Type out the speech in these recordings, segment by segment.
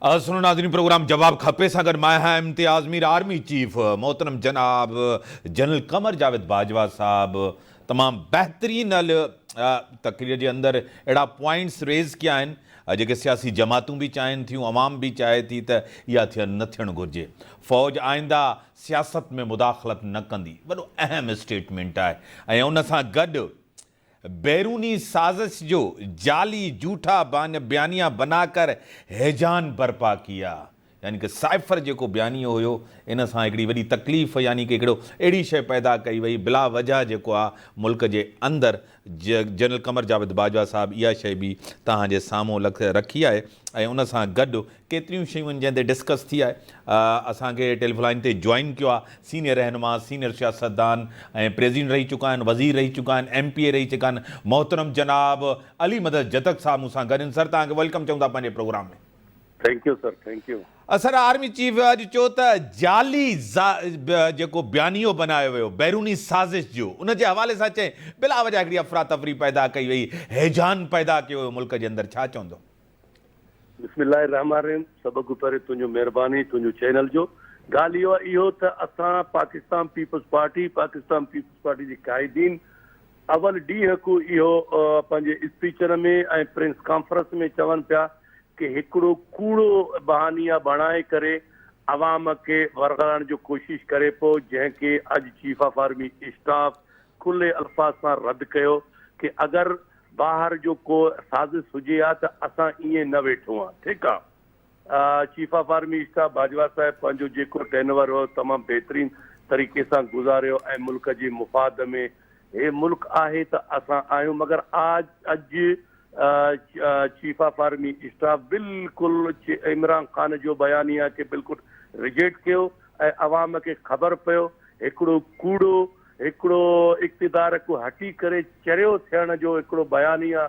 सुनो नाज़रीन, प्रोग्राम जवाब खपे सां गॾु मां आहियां इम्तियाज़ मीर, आर्मी चीफ मोहतरम जनाब जनरल कमर जावेद बाजवा साहब तमामु बहितरीन तकरीर जे अंदरि अहिड़ा पॉइंट्स रेज़ कया आहिनि जेके सियासी जमातूं बि चाहिनि थियूं, अवाम बि चाहे थी त इहा न थियणु घुरिजे। फ़ौज आइंदा सियासत में मुदाख़लत न कंदी, वॾो अहम स्टेटमेंट आहे। ऐं उन सां गॾु बैरूनी साजिश जो जाली झूठा बयानिया बनाकर हैजान बर्पा किया, यानी कि साइफ़र जेको बयानियो हुयो इन सां हिकिड़ी वॾी तकलीफ़, यानी कि हिकिड़ो अहिड़ी शइ पैदा कई वई बिला वजह जेको आहे मुल्क जे अंदरि। जनरल कमर जावेद बाजवा साहब इहा शइ बि तव्हांजे साम्हूं रखी आहे ऐं उन सां गॾु केतिरियूं शयूं आहिनि जंहिं ते डिस्कस थी आहे। असांखे टेलीफोन लाइन ते जॉइन कयो आहे सीनियर रहनुमा, सीनियर सियासतदान ऐं प्रेसिडेंट रही चुका आहिनि, वज़ीर रही चुका आहिनि, MP रही चुका आहिनि, मोहतरम जनाब अली मदद जदक साहब मूंसां गॾु आहिनि। सर, तव्हांखे वेलकम चऊं था पंहिंजे प्रोग्राम में। Thank U sir, thank U. Sir, army chief अॼु चयो त जाली जेको बयानियो बनायो वियो बैरूनी साज़िश जो, उन जे हवाले सां चए बिला वजह हिकिड़ी अफ़रा तफ़री पैदा कई वई, हैजान पैदा कयो वियो मुल्क जे अंदरि, छा चवंदो? बिस्मिल्लाहिर्रहमानिर्रहीम। सब खां पहिरीं तुंहिंजो महिरबानी, तुंहिंजो चैनल जो। ॻाल्हि इहो त असां पाकिस्तान पीपल्स पार्टी जे क़ाइदीन अवल ॾींहं को इहो पंहिंजे स्पीचर में ऐं प्रेस कॉन्फ्रेंस में चवनि पिया कि हिकिड़ो कूड़ो बहानिया बणाए करे अवाम खे वरगाइण जो कोशिश करे पियो, जंहिंखे अॼु चीफ ऑफ आर्मी स्टाफ खुले अल्फाज़ सां रद्द कयो कि अगरि ॿाहिरि जो को साज़िश हुजे हा त असां ईअं न वेठो आहे। ठीकु आहे। Chief of army staff Bajwa साहिब पंहिंजो जेको टेनवर हो तमामु बहितरीन तरीक़े सां गुज़ारियो ऐं मुल्क जे मुफ़ाद में हे मुल्क आहे त असां आहियूं, मगर अॼु चीफ ऑफ आर्मी स्टाफ बिल्कुलु इमरान खान जो बयानिया खे बिल्कुलु रिजेक्ट कयो ऐं अवाम खे ख़बर पियो हिकिड़ो कूड़ो, हिकिड़ो इक़्तिदार को हटी करे चरियो थियण जो हिकिड़ो बयानिया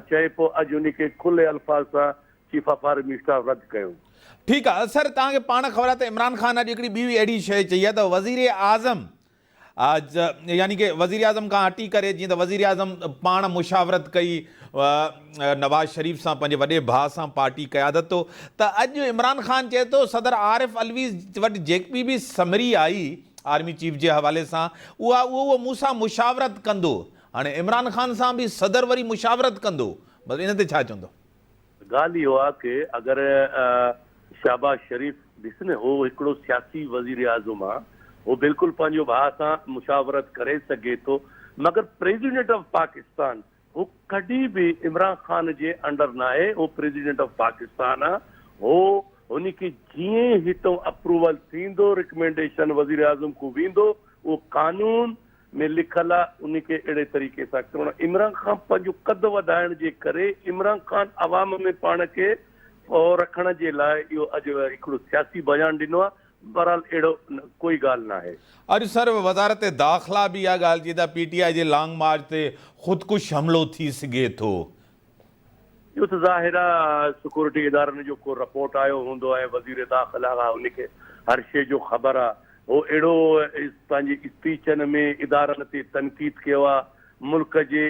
चए पियो, अॼु उनखे खुले अल्फाज़ सां चीफ ऑफ आर्मी स्टाफ रद्द कयो। ठीकु आहे सर, तव्हांखे पाण ख़बर आहे त इमरान खान अॼु हिकिड़ी ॿी अहिड़ी शइ चई आहे त वज़ीर आज़म यानी कि वज़ीर आज़म खां हटी करे, जीअं त वज़ीर आज़म पाण मुशावरत कई नवाज़ शरीफ़ सां, पंहिंजे वॾे भाउ सां पार्टी क़यादत तो, त अॼु इमरान खान चए थो सदर आरिफ अलवी वटि जेकी बि समरी आई आर्मी चीफ जे हवाले सां उहो मूंसां मुशावरत कंदो। हाणे इमरान खान सां बि सदर वरी मुशावरत कंदो, बस इन ते छा चवंदो? ॻाल्हि इहो आहे कि अगरि शहबाज शरीफ़ ॾिस न, हो हिकिड़ो सियासी वज़ीर आज़म आहे, वो बिल्कुलु पंहिंजो भाउ सां मुशावरत करे सघे थो, मगर प्रेसिडेंट ऑफ पाकिस्तान वो कॾहिं बि इमरान खान जे अंडर न आहे। वो प्रेसिडेंट ऑफ पाकिस्तान आहे, हो उनखे जीअं हितां अप्रूवल थींदो, रिकमेंडेशन वज़ीर आज़म को वेंदो, वो कानून में लिखल आहे, उनखे अहिड़े तरीक़े सां करणो। इमरान खान पंहिंजो कद वधाइण जे करे इमरान खान अवाम में पाण खे रखण जे लाइ इहो अॼु हिकिड़ो सियासी बयान ॾिनो आहे। बहरहाल अहिड़ो कोई ॻाल्हि न आहे। अॼु सर वज़ारत दाख़िला बि इहा ॻाल्हि चई त PTI जे लॉन्ग मार्च ते ख़ुदकुश हमलो थी सघे थो। इहो त ज़ाहिर आहे सिक्योरिटी इदारनि जो को रिपोर्ट आयो हूंदो ऐं वज़ीर दाख़िला आहे, उनखे हर शइ जो ख़बर आहे। हो अहिड़ो पंहिंजी स्पीचनि में इदारनि ते तनक़ीद कयो आहे, मुल्क जे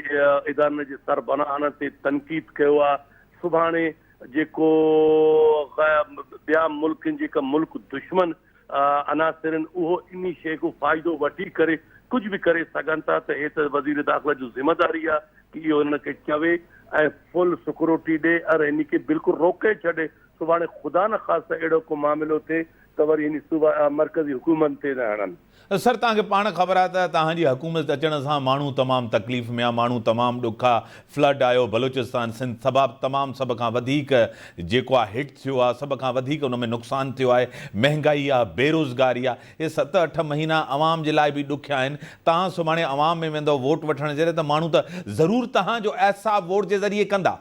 इदारनि जे सरबराहनि ते तनक़ीद कयो आहे। सुभाणे जेको ॿिया मुल्कनि जेका मुल्क दुश्मन अनासिर आहिनि उहो इन शइ को फ़ाइदो वठी करे कुझु बि करे सघनि था, त हे त वज़ीर दाख़िला जो ज़िम्मेदारी आहे कि इहो हिनखे चवे ऐं फुल सिक्योरिटी ॾे और हिनखे बिल्कुलु रोके छॾे। सुभाणे ख़ुदा न ख़ासि अहिड़ो को मामिलो थिए त वरी हिन मर्कज़ी हुकूमत ते न हणनि। सर, तव्हांखे पाण ख़बर आहे त तव्हांजी हुकूमत अचण सां माण्हू तमामु तकलीफ़ में आहे, माण्हू तमामु ॾुखा, फ्लड आयो बलूचिस्तान सिंध तमामु सभ खां वधीक जेको आहे हिट थियो आहे, सभ खां वधीक उन में नुक़सानु थियो आहे, महांगाई आहे, बेरोज़गारी आहे, इहे 7-8 महीना अवाम जे लाइ बि ॾुखिया आहिनि। तव्हां सुभाणे अवाम में वेंदव वोट वठण जे लाइ, त माण्हू त ज़रूरु तव्हांजो एहसास वोट जे ज़रिए कंदा।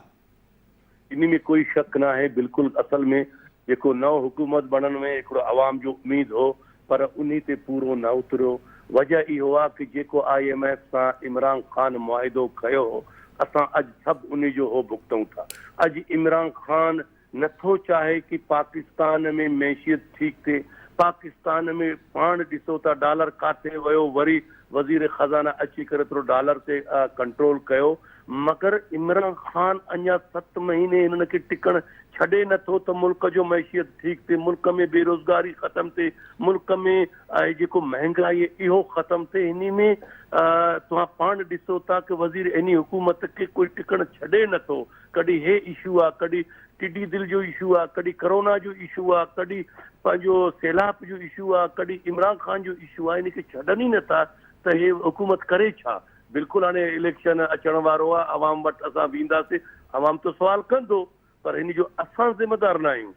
इन में कोई शक न आहे। बिल्कुलु असल में जेको नओं हुकूमत बनण में हिकिड़ो अवाम जो उम्मीद हो, पर उन ते पूरो न उतरियो। वजह इहो आहे कि जेको IMF सां इमरान खान मुआहिदो कयो हो, असां अॼु सभु उन जो हो भुगतऊं था। अॼु इमरान खान नथो चाहे कि पाकिस्तान में मैशियत ठीकु थिए। पाकिस्तान में पाण ॾिसो था डॉलर काथे वियो, वरी वज़ीर ख़ज़ाना अची करे थोरो डॉलर ते कंट्रोल कयो, मगर इमरान खान अञा 7 महीने हिननि खे टिकण छॾे नथो त मुल्क जो मैशियत ठीक थिए, मुल्क में बेरोज़गारी ख़तम थिए, मुल्क में जेको महांगाई इहो ख़तम थिए। इन में तव्हां पाण ॾिसो था कि वज़ीर इन हुकूमत खे कोई टिकण छॾे नथो। कॾहिं हे इशू आहे, कॾहिं टिडी दिल जो इशू आहे, कॾहिं करोना जो इशू आहे, कॾहिं पंहिंजो सैलाब जो इशू आहे, कॾहिं इमरान ख़ान जो इशू आहे। इनखे छॾनि ई नथा त हे हुकूमत करे छा। बिल्कुलु हाणे इलेक्शन अचण वारो आहे, अवाम वटि असां वेंदासीं, अवाम त सुवाल कंदो, पर इन जो असां ज़िम्मेदार न आहियूं।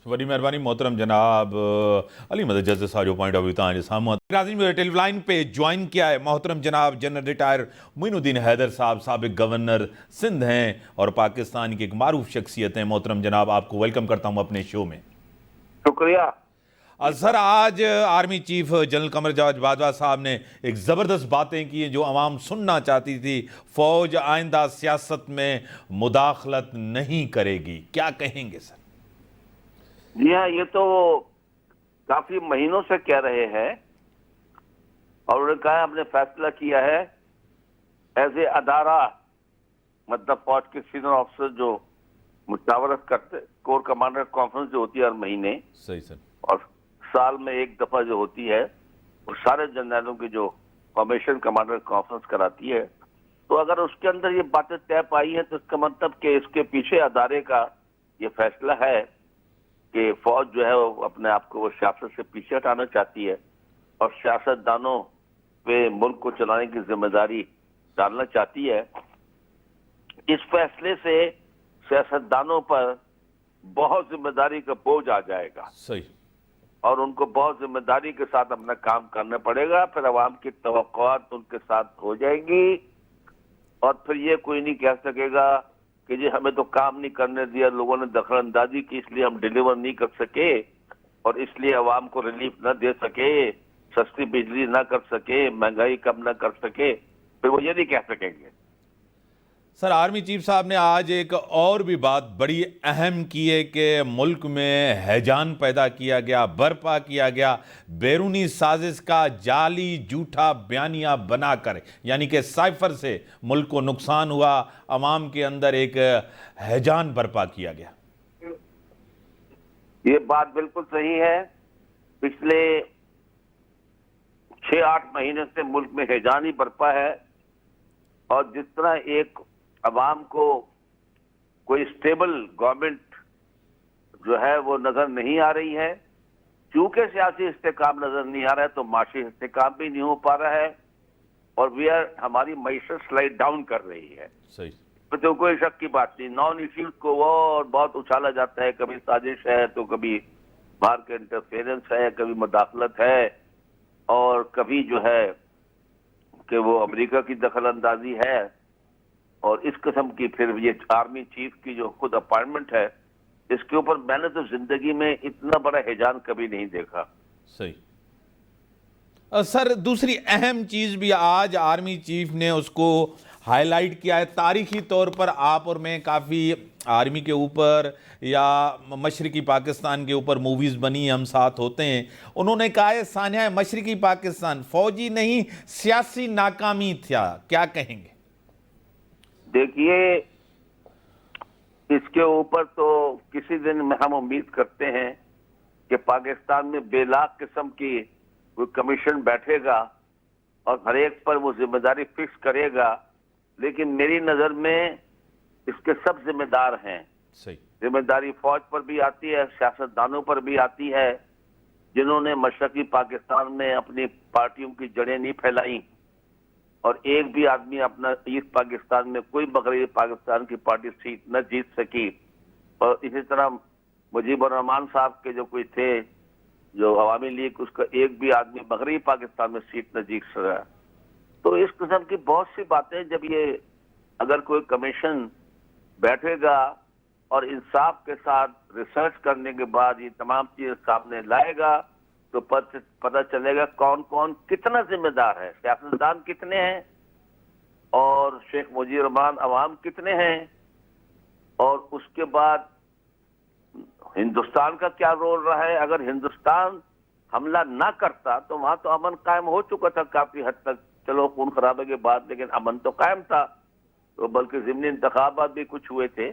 वॾी महिरबानी मोहतरम जनाब अली मदद जज साहब जो पॉइंट ऑफ व्यू तव्हांजे साम्हूं आहे। टेलीलाइन पे ज्वाइन किया है मोहतरम जनाब जनरल रिटायर मोइनुद्दीन हैदर साहब, साबिक गवर्नर सिंध हैं और पाकिस्तान की एक मारूफ शख्सियत हैं। मोहतरम जनाब आपको वेलकम करता हूँ अपने शो में। शुक्रिया सर, आज army chief general Qamar Javed Bajwa साहब ने एक ज़बरदस्त बातें की जो आवाम सुनना चाहती थी। फ़ौज आइंदा सियासत में मुदाखलत नहीं करेगी, क्या कहेंगे सर? जी हाँ, ये तो काफी महीनों से कह रहे हैं और उन्होंने कहा हमने फैसला किया है एज ए अदारा, मतलब फौज के सीनियर ऑफिसर जो मुशावरत करते, कोर कमांडर कॉन्फ्रेंस जो होती है हर महीने, सही सर, और साल में एक दफा जो होती है वो सारे जनरलों की जो फॉर्मेशन कमांडर कॉन्फ्रेंस कराती है। तो अगर उसके अंदर ये बातें तय पाई है तो इसका मतलब कि इसके पीछे अदारे का ये फैसला है कि फौज जो है वो अपने आप को वो सियासत से पीछे हटाना चाहती है और सियासतदानों पे मुल्क को चलाने की जिम्मेदारी डालना चाहती है। इस फैसले से सियासतदानों पर बहुत जिम्मेदारी का बोझ आ जाएगा सही, और उनको बहुत जिम्मेदारी के साथ अपना काम करना पड़ेगा। फिर अवाम की तवक्कुआत उनके साथ हो जाएंगी और फिर ये कोई नहीं कह सकेगा कि जी हमें तो काम नहीं करने दिया, लोगों ने दखल अंदाजी की इसलिए हम डिलीवर नहीं कर सके और इसलिए अवाम को रिलीफ न दे सके, सस्ती बिजली न कर सके, महंगाई कम न कर सके, फिर वो ये नहीं कह सकेंगे। सर, आर्मी चीफ साहब ने आज एक और भी बात बड़ी अहम की है कि मुल्क में हैजान पैदा किया गया, बर्पा किया गया बैरूनी साजिश का जाली झूठा बयानिया बनाकर, यानी कि साइफर से मुल्क को नुकसान हुआ, अवाम के अंदर एक हैजान बर्पा किया गया। ये बात बिल्कुल सही है। पिछले 6-8 महीने से मुल्क में हैजान ही बर्पा है और जिस तरह एक अवाम को कोई स्टेबल गवर्नमेंट जो है वो नजर नहीं आ रही है, क्योंकि सियासी इस्तेकाम नजर नहीं आ रहा है तो माशी इस्तेकाम भी नहीं हो पा रहा है और हमारी मईशत स्लाइड डाउन कर रही है। सही, तो कोई शक की बात नहीं। नॉन इश्यूज को वो और बहुत उछाला जाता है, कभी साजिश है तो कभी बाहर के इंटरफेरेंस है, कभी मुदाखलत है और कभी जो है कि वो अमेरिका की दखल अंदाजी है और इस किस्म की फिर ये आर्मी चीफ की जो खुद अपॉइंटमेंट है, इसके ऊपर मैंने तो जिंदगी में इतना बड़ा हैजान कभी नहीं देखा। सही। सर, दूसरी अहम चीज़ भी आज आर्मी चीफ ने उसको हाईलाइट किया है। तारीखी तौर पर आप और मैं काफ़ी आर्मी के ऊपर या मशरकी पाकिस्तान के ऊपर मूवीज़ बनी, हम साथ होते हैं। उन्होंने कहा है सान्या मशरकी पाकिस्तान फौजी नहीं सियासी नाकामी था, क्या कहेंगे? देखिए, इसके ऊपर तो किसी दिन में हम उम्मीद करते हैं कि पाकिस्तान में बेलाग किस्म की कोई कमीशन बैठेगा और हर एक पर वो जिम्मेदारी फिक्स करेगा, लेकिन मेरी नजर में इसके सब जिम्मेदार हैं। सही। जिम्मेदारी फौज पर भी आती है, सियासतदानों पर भी आती है जिन्होंने मशरकी पाकिस्तान में अपनी पार्टियों की जड़ें नहीं फैलाई और एक भी आदमी अपना ईस्ट पाकिस्तान में कोई मगरबी पाकिस्तान की पार्टी सीट न जीत सकी। और इसी तरह मुजीबुर रहमान साहब के जो कोई थे जो अवामी लीग, उसका एक भी आदमी मगरबी पाकिस्तान में सीट न जीत सका। तो इस किस्म की बहुत सी बातें, जब ये अगर कोई कमीशन बैठेगा और इंसाफ के साथ रिसर्च करने के बाद ये तमाम चीजें सामने लाएगा तो पता चलेगा कौन कौन कितना जिम्मेदार है, सियासतदान कितने हैं और शेख मुजीबुर रहमान अवाम कितने हैं और उसके बाद हिंदुस्तान का क्या रोल रहा है। अगर हिंदुस्तान हमला ना करता तो वहां तो अमन कायम हो चुका था काफी हद तक, चलो खून खराबे के बाद, लेकिन अमन तो कायम था। तो बल्कि ज़िमनी इंतखाबात भी कुछ हुए थे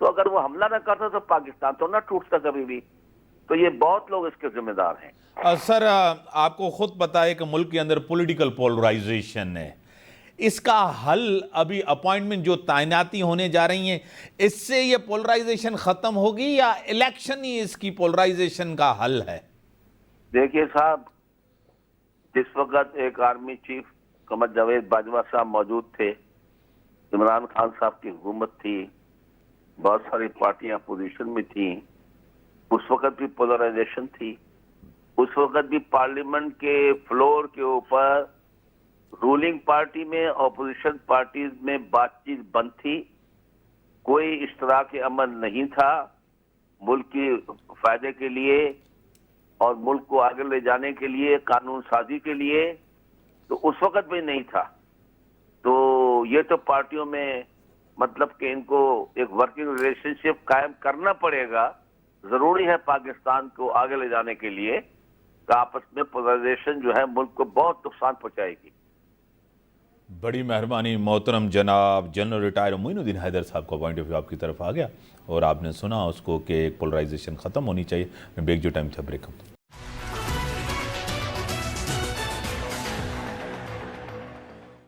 تو اگر وہ حملہ نہ کرتا تو پاکستان تو نہ ٹوٹتا کبھی بھی. تو یہ بہت لوگ اس کے ذمہ دار ہیں. سر آپ کو خود پتا ہے کہ ملک کے اندر پولیٹیکل پولرائزیشن ہے. اس کا حل ابھی اپوائنٹمنٹ جو تعیناتی ہونے جا رہی ہیں اس سے یہ پولرائزیشن ختم ہوگی یا الیکشن ہی اس کی پولرائزیشن کا حل ہے؟ دیکھیے صاحب، جس وقت ایک آرمی چیف قمر جاوید باجوہ صاحب موجود تھے، عمران خان صاحب کی حکومت تھی، بہت ساری پارٹیاں اپوزیشن میں تھیں، اس وقت بھی پولرائزیشن تھی. اس وقت بھی پارلیمنٹ کے فلور کے اوپر رولنگ پارٹی میں اپوزیشن پارٹیز میں بات چیت بند تھی. کوئی اشتراک عمل نہیں تھا ملک کی فائدے کے لیے اور ملک کو آگے لے جانے کے لیے، قانون سازی کے لیے. تو اس وقت بھی نہیں تھا. تو یہ تو پارٹیوں میں مطلب کہ ان کو ایک ورکنگ ریلیشن شپ قائم کرنا پڑے گا. ضروری ہے پاکستان کو آگے لے جانے کے لیے کہ آپس میں پولرائزیشن جو ہے ملک کو بہت نقصان پہنچائے گی. بڑی مہربانی محترم جناب جنرل ریٹائر معین الدین حیدر صاحب کا پوائنٹ آف ویو آپ کی طرف آ گیا اور آپ نے سنا اس کو کہ ایک پولرائزیشن ختم ہونی چاہیے. بریک جو ٹائم تھا بریک